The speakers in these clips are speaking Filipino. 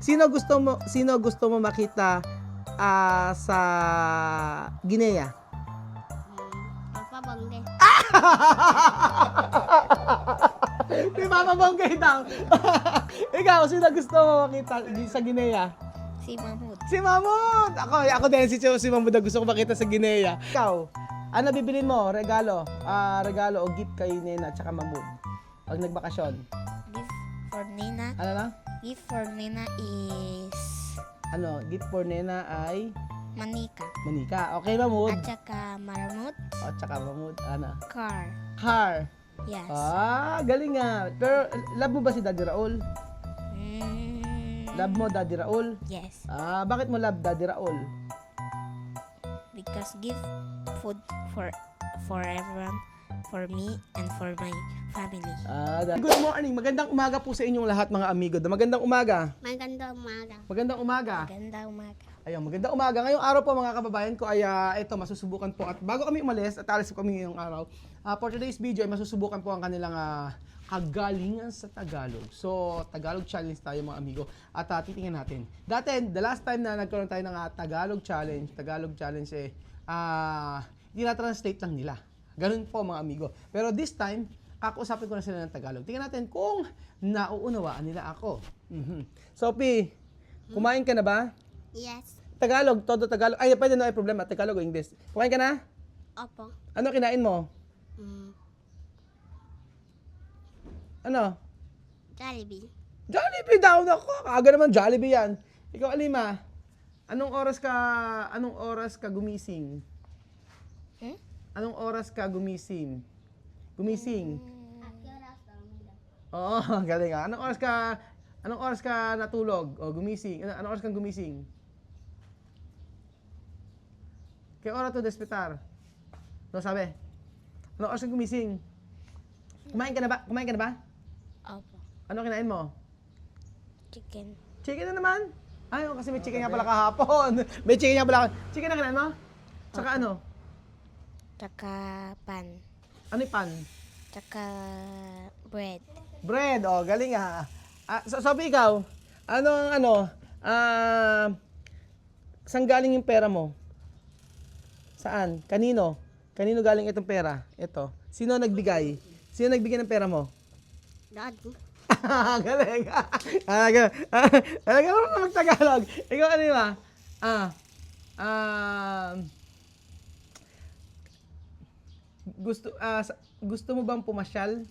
Sino gusto mo makita sa Guinea? Papa Bongge. Si Papa Bonggay daw. Ikaw, sino gusto mo makita sa Guinea? Si Mahmoud. Si Mahmoud! Ako din, si Mahmoud na gusto ko makita sa Guinea. Ikaw, ano bibilin mo? Regalo? Regalo o gift kay Nena at saka Mahmoud? Pag nagbakasyon. Gift for Nina. Ano na? Gift for Nina is Gift for Nena ay manika. manika. Okay, Mahmoud? At saka maramot. At saka Mahmoud, Car. car. Yes. Galing nga. Pero, love mo ba si Daddy Raul? Love mo Daddy Raul? Yes. Bakit mo love Daddy Raul? Because give food for everyone, for me, and for my family. Good morning. Magandang umaga po sa inyong lahat, mga amigo. Magandang umaga. Magandang umaga. Magandang umaga. Magandang umaga. Ayun, magandang umaga. Ngayong araw po mga kababayan ko ay ito, masusubukan po. At bago kami umalis at alis po kami ngayong araw, for today's video ay masusubukan po ang kanilang kagalingan sa Tagalog. So, Tagalog challenge tayo mga amigo. At titingnan natin. Dati, the last time na nagkaroon tayo ng Tagalog challenge dinatranslate lang nila. Ganun po mga amigo. Pero this time, kausapin ko na sila ng Tagalog. Tingnan natin kung nauunawaan nila ako. Sophie, kumain ka na ba? Yes. Tagalog, todo Tagalog. Ay, pwede na, ay problema. Tagalog o English. Kumain ka na? Opo. Ano kinain mo? Ano? Jollibee. Jollibee daw na ko. Aga naman Jollibee yan. Ikaw, Alima, anong oras ka gumising? Anong oras ka gumising? Gumising? Oo, galing ah. Anong oras ka natulog o gumising? Anong oras kang gumising? Kaya oras to despertar. No, sabi? Anong oras kang gumising? Kumain ka na ba? Opo. Ano kinain mo? Chicken. Chicken na naman? Ay, kasi may chicken nga pala kahapon. May chicken nga pala. Chicken na kinain mo? Tsaka ano? Tsaka pan. Ano yung pan? Tsaka bread. Bread. Oh, galing ah. Sabi ikaw, saan galing yung pera mo? Saan? Kanino? Kanino galing itong pera? Ito. Sino nagbigay? Sino nagbigay ng pera mo? Daddy. Galing. Galing mo mag-Tagalog. Ikaw ano ba? Gusto mo bang pumasyal?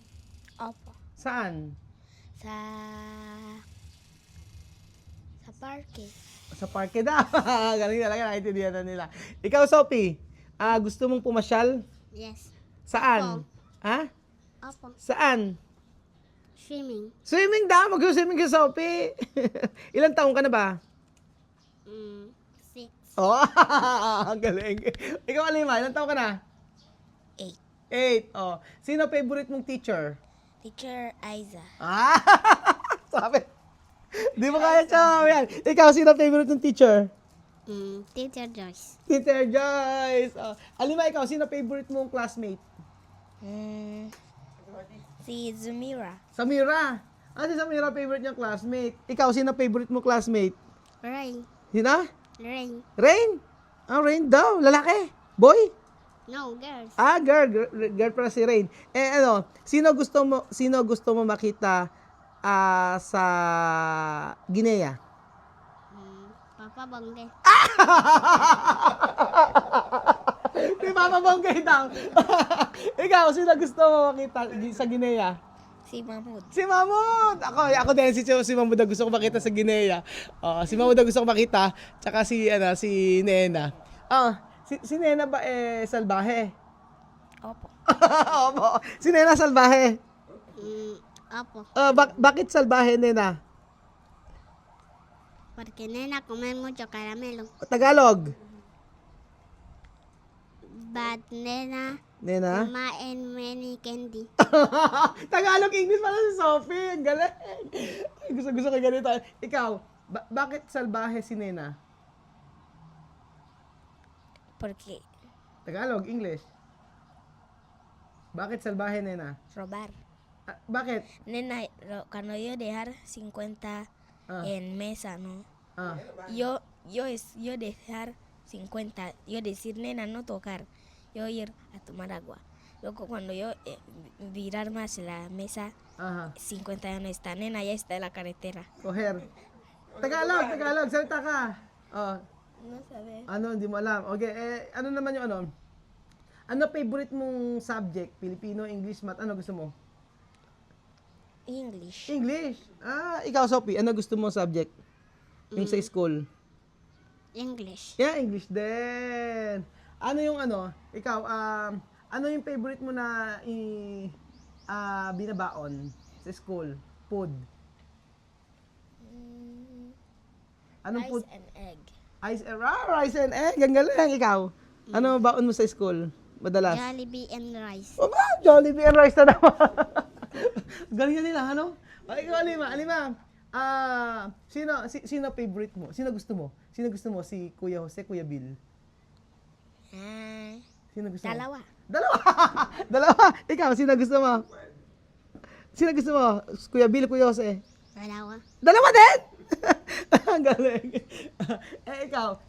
Opo. Saan? Sa parke. Sa parke daw. Galing talaga, naintindihan na nila. Ikaw, Sophie, gusto mong pumasyal? Yes. Saan? Opo. Ha? Opo. Saan? Swimming. Swimming daw. Mag-swimming ka, Sophie. Ilang taong ka na ba? 6. Oh, galing. Ikaw, Alima, ilang taong ka na? 8. 8. Oh. Sino favorite mong teacher? Teacher Aiza. Sabi. Di mo kaya siya. Yan. Ikaw, sino favorite mong teacher? Teacher Joyce. Teacher Joyce. Oh. Alima, ikaw, sino favorite mong classmate? Si Zumira. Samira. Si Samira favorite niyang classmate. Ikaw, sino favorite mong classmate? Rain. Sino? Rain. Rain. Rain daw. Lalaki. Boy? No, girls. Girl pala si Rain. Sino gusto mo makita sa Guinea? Papa Bongge. Si Papa Bonggay daw. Ikaw, sino gusto mo makita sa Guinea? Si Mahmoud. Si Mahmoud! Ako din, si Mahmoud na gusto ko makita sa Guinea. Si Mahmoud na gusto ko makita, tsaka si Nena. Si Nena ba salbahe? Opo. Opo. Si Nena salbahe. Opo. Bakit salbahe, Nena? Porque nena come mucho caramelo. Tagalog. But nena Nena? kumain many candy. Tagalog, English pala si Sophie. Ang galing. Gusto ko ganito. Ikaw, bakit salbahe si Nena? Porque Tagalog, English. Bakit salbahe, Nena? robar. Bakit? Nena, cuando yo dejar 50 en mesa, ¿no? Ah. Yo dejar 50, yo decir, nena, no tocar, yo ir a tomar agua. Luego cuando yo virar más la mesa, Aha. 50 ya no está, nena, ya está en la carretera. Coher. Tagalog, salita ka. Oh, No sabes. ano, hindi mo alam. Okay, ano naman yung ano? Ano favorite mong subject? Filipino, English, Math, ano gusto mo? English. English. Ikaw, Sophie, ano gusto mo subject? Yung sa school? English. Yeah, English din. Ano yung ano? Ikaw, ano yung favorite mo na binabaon sa school? Food. Anong food? Rice and egg. Rice and egg. Ang galing. Ikaw, ano baon mo sa school? Madalas? Jollibee and rice. O ba? Jollibee and rice na naman. Galing na nila, ano? Ay, ikaw, Alima. Sino favorite mo? Sino gusto mo? Sino gusto mo? Si Kuya Jose, Kuya Bill? Sino gusto mo? Dalawa. Dalawa. Ikaw, sino gusto mo? Sino gusto mo? Kuya Bill, Kuya Jose? Dalawa. Dalawa din! Ang galing. Ikaw,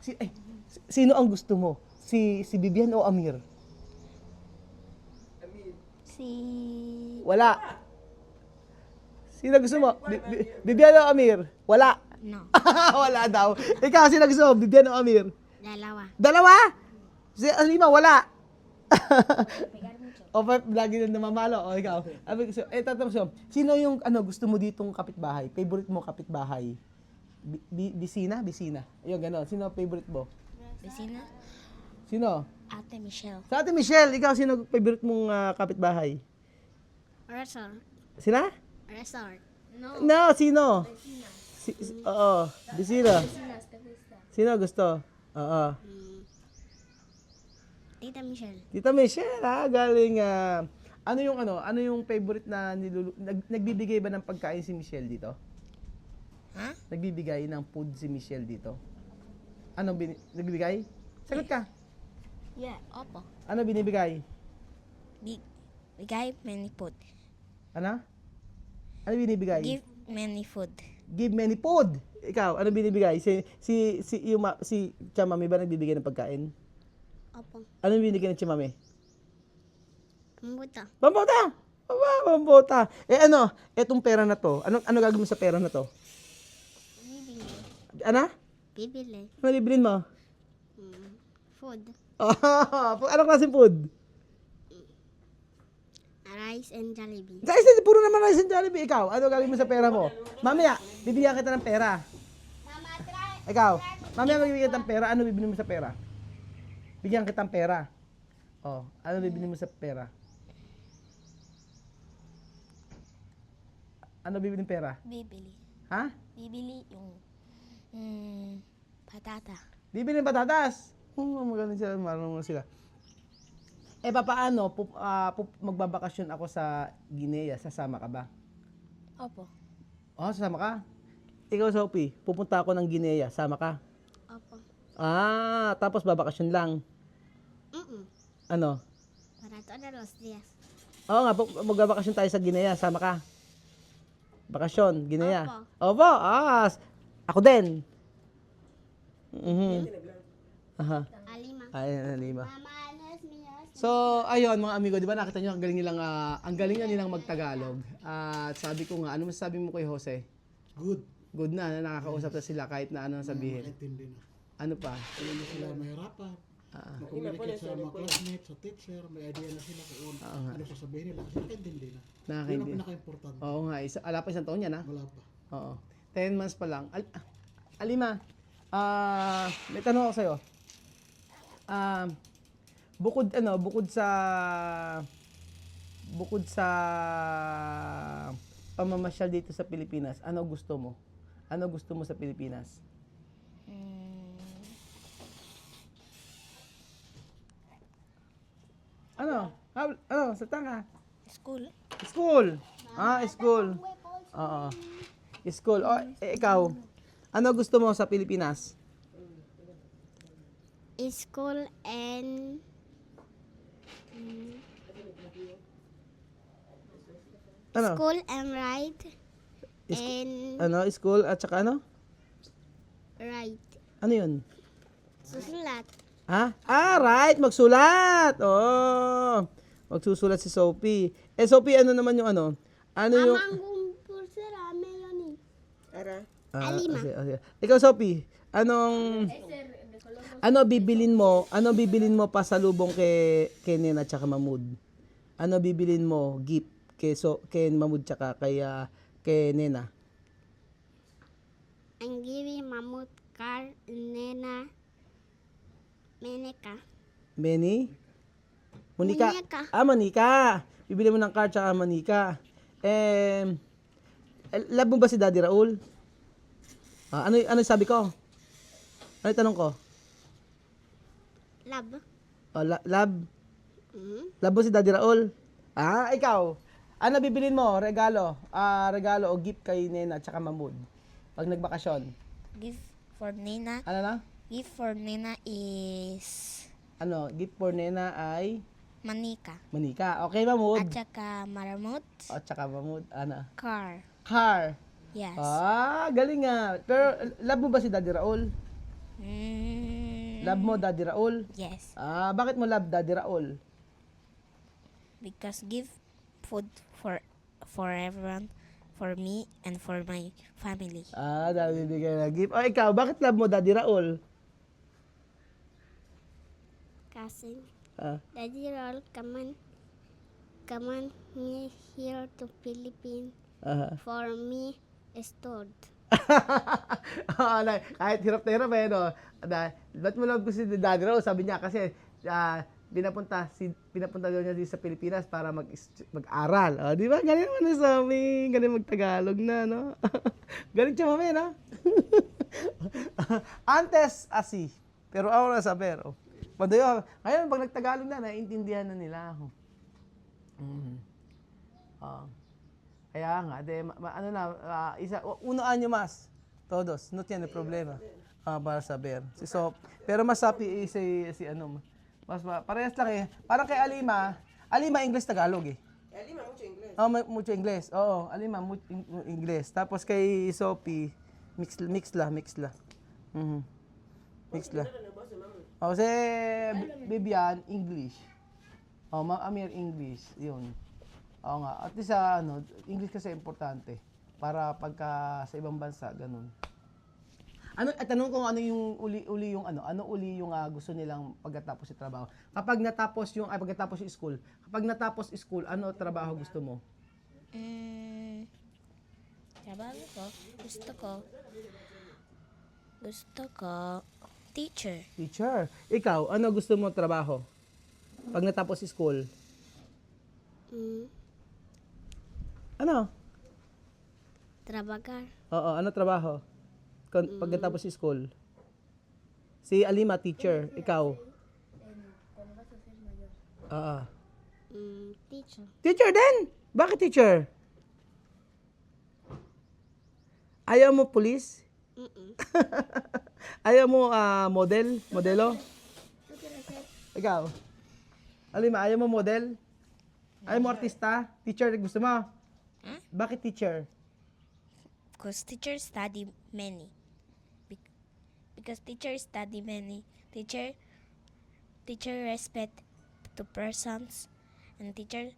sino ang gusto mo? Si Bibian o Amir? Si... Wala. Sino gusto mo? Bibian o Amir? Wala. No. Wala daw. Ikaw, sino gusto mo? Bibian o Amir? Dalawa. Dalawa? Si Alima, wala. O, lagi na namamalo. O, ikaw. Tatanong siya, sino yung gusto mo ditong kapitbahay? Favorite mo kapitbahay? Bisina? Ayun, gano'n. Sino favorite mo? Vecina. Sino? Ate Michelle. Sa Ate Michelle, ikaw, sino favorite mong kapitbahay? Resort. Sina? Resort. No, sino? Oo, bisina. Sino gusto? Oo. Tita Michelle. Tita Michelle, galing. Ano yung favorite na nagbibigay ba ng pagkain si Michelle dito? Ha? Nagbibigay ng food si Michelle dito? Nagbibigay? Sagot ka. Yeah, opo. Ano binibigay? Bigay many food. Ano? Ano binibigay? Give many food. Give many food. Ikaw, ano binibigay? Si Chamami ba nagbibigay ng pagkain? Opo. Ano binibigay ng Chamami? Pambuta. Pambota! Pambota! Etong pera na to, ano gagawin mo sa pera na to? Bibili. Ano? Bibili. Ano bibilin mo? Food. Anong klaseng food? Rice and Jollibee. Guys, puro naman rice and Jollibee. Ikaw, ano gagawin mo sa pera mo? Mamaya, bibigyan kita ng pera. Ikaw, mamaya magbibigyan kita ng pera. Ano bibili mo sa pera? Bigyan kita ng pera. Ano bibili mo sa pera? Ano bibili ng pera? Bibili. Ha? Bibili yung patata. Bibili ng patatas. Magaling sila, marunong sila. Papaano, magbabakasyon ako sa Guinea, sasama ka ba? Opo. Sasama ka? Ikaw, Sophie, pupunta ako ng Guinea, sama ka? Opo. Tapos babakasyon lang. Ano? Para todos los días. Oo nga, magbabakasyon tayo sa Guinea, sama ka? Bakasyon, Guinea. Opo. Ako din. Aha. Alima. Alima. Mama, anos míos. So, ayun mga amigo, di ba nakita nyo, ang galing na nilang magtagalog. At sabi ko nga, ano masasabi mo kay Jose? Good na, nakakausap na sila kahit na ano sabihin. Intindi na. Ano pa? Hindi na sila mahirapan. Mag-communicate sa mga classmates, sa teacher, may idea na sila kung ano sasabihin nila. Kasi nakaintindi na. Yun ang Nakakaintindi. pinaka-importante. Oo nga, ala pa isang taon yan ha? Wala pa. Oo. 10 months pa lang. Alima, may tanong ako sa'yo. Bukod sa pamamasyal dito sa Pilipinas, ano gusto mo? Ano gusto mo sa Pilipinas? Sa tanga? School. School. School. Oo. School. Ikaw, ano gusto mo sa Pilipinas? School and Ano? school and ride and School at saka ano? write. Ano yun? Susulat. Ha? Right, magsulat. Oh. Magsusulat si Sophie. Sophie, ano naman yung ano? Ano yung Amang rame yun eh. Alima. Okay. Ikaw, Sophie, ano bibilin mo pasalubong kay Nena at saka Mahmood? Ano bibilin mo gift kay Mahmood tsaka kay Nena? Ang giving mamut car nena meneka. Benny? Monica? Monica. Monica. Bibili mo ng card tsaka Monica. Love mo ba si Daddy Raul? Ano sabi ko? Ano yung tanong ko? Lab. Love? Love mo si Daddy Raul? Ikaw? Ano bibilin mo? Regalo? Regalo o gift kay Nena at saka Mahmood? Pag nagbakasyon? Gift for Nina. Ano na? Gift for Nina is Gift for Nena ay manika. Monica. Okay, Mahmood? At saka maramot. At saka Mahmood, Car. Car. Yes. Galing nga. Pero love mo ba si Daddy Raul? Love mo Daddy Raul? Yes. Bakit mo love Daddy Raul? Because give food for everyone, for me and for my family. Dahil bibigay na gift. Ikaw, bakit love mo Daddy Raul? Kasi Daddy Raul, come on me here to Philippines for me stored. Kahit hirap na hirap no? Ba't mo love ko si Daddy Raul? Sabi niya kasi pinapunta daw niya dito sa Pilipinas para mag-aral. Di ba? Galing naman ni Sammy. Galing mag-Tagalog na, no? Galing siya mami, no? Antes, asi. Pero ahora saber. Ngayon, pag nag-Tagalog na, naiintindihan na nila ako. Kaya nga, uno año mas. Todos. No tiene problema. Para saber. Pero mas sapi si parehas lang eh. Parang kay Alima English Tagalog eh. Alima mucho inglés. Mucho English. Oo, Alima mucho English. Tapos kay Sophie mix la. Mix la. Si Bibian English. Ma'am Amir English, 'yun. Oo nga. At least English kasi importante para pagka sa ibang bansa ganun. Tanong ko ano yung uli yung gusto nilang pagkatapos sa trabaho. Pagkatapos yung school. Kapag natapos school, ano trabaho gusto mo? Trabaho ko, gusto ko teacher. Teacher. Ikaw, ano gusto mo trabaho? Pag natapos school? Ano? Trabagar. Oo, ano trabaho? Pagkatapos school? Si Alima, teacher. Ikaw? Teacher. Teacher din? Bakit teacher? Ayaw mo police? Ayaw mo modelo? Ikaw? Alima, ayaw mo model? Ayaw mo artista? Teacher, gusto mo? Bakit teacher? Because teacher study many. Because teacher study many. Teacher respect to persons, and teacher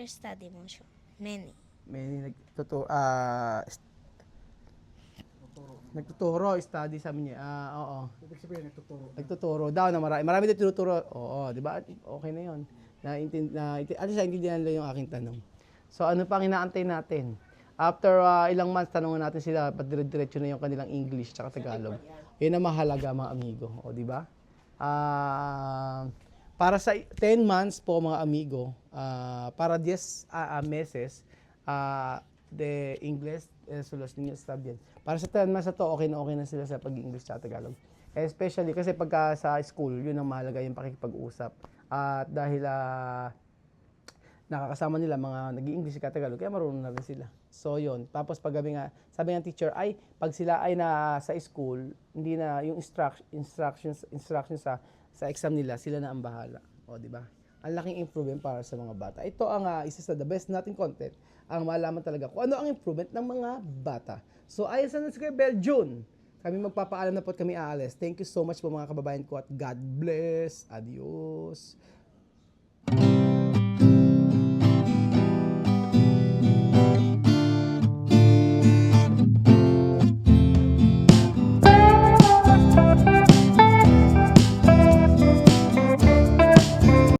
study motion many. May nagtuturo, study sa niya. Oo. Ibig sabihin, nagtuturo. Nagtuturo daw na marami din tinuturo. Oo, di ba? Okay na 'yon. At least naintindihan nila yung aking tanong. So ano pang inaantay natin? After ilang months, tanongin natin sila, ba't dire-diretso na yung kanilang English at Tagalog. Yun ang mahalaga, mga amigo. O, di ba? Para sa 10 months po, mga amigo, para 10 meses, the English, los niños está bien. Para sa 10 months na to, okay na sila sa pag-English at Tagalog. Especially kasi pagka sa school, yun ang mahalaga yung pakikipag-usap. At dahil nakakasama nila mga nag-i-English at Tagalog, kaya marunong na rin sila. So yun. Tapos pag sabi ng teacher ay pag sila ay na sa school, hindi na yung instructions sa exam nila, sila na ang bahala. O di ba? ang laking improvement para sa mga bata. Ito ang isa sa the best nating content, ang malaman talaga kung ano ang improvement ng mga bata. So, ayon sa Square Bell June, kami magpapaalam na po at kami aalis. Thank you so much po mga kababayan ko at God bless. Adios.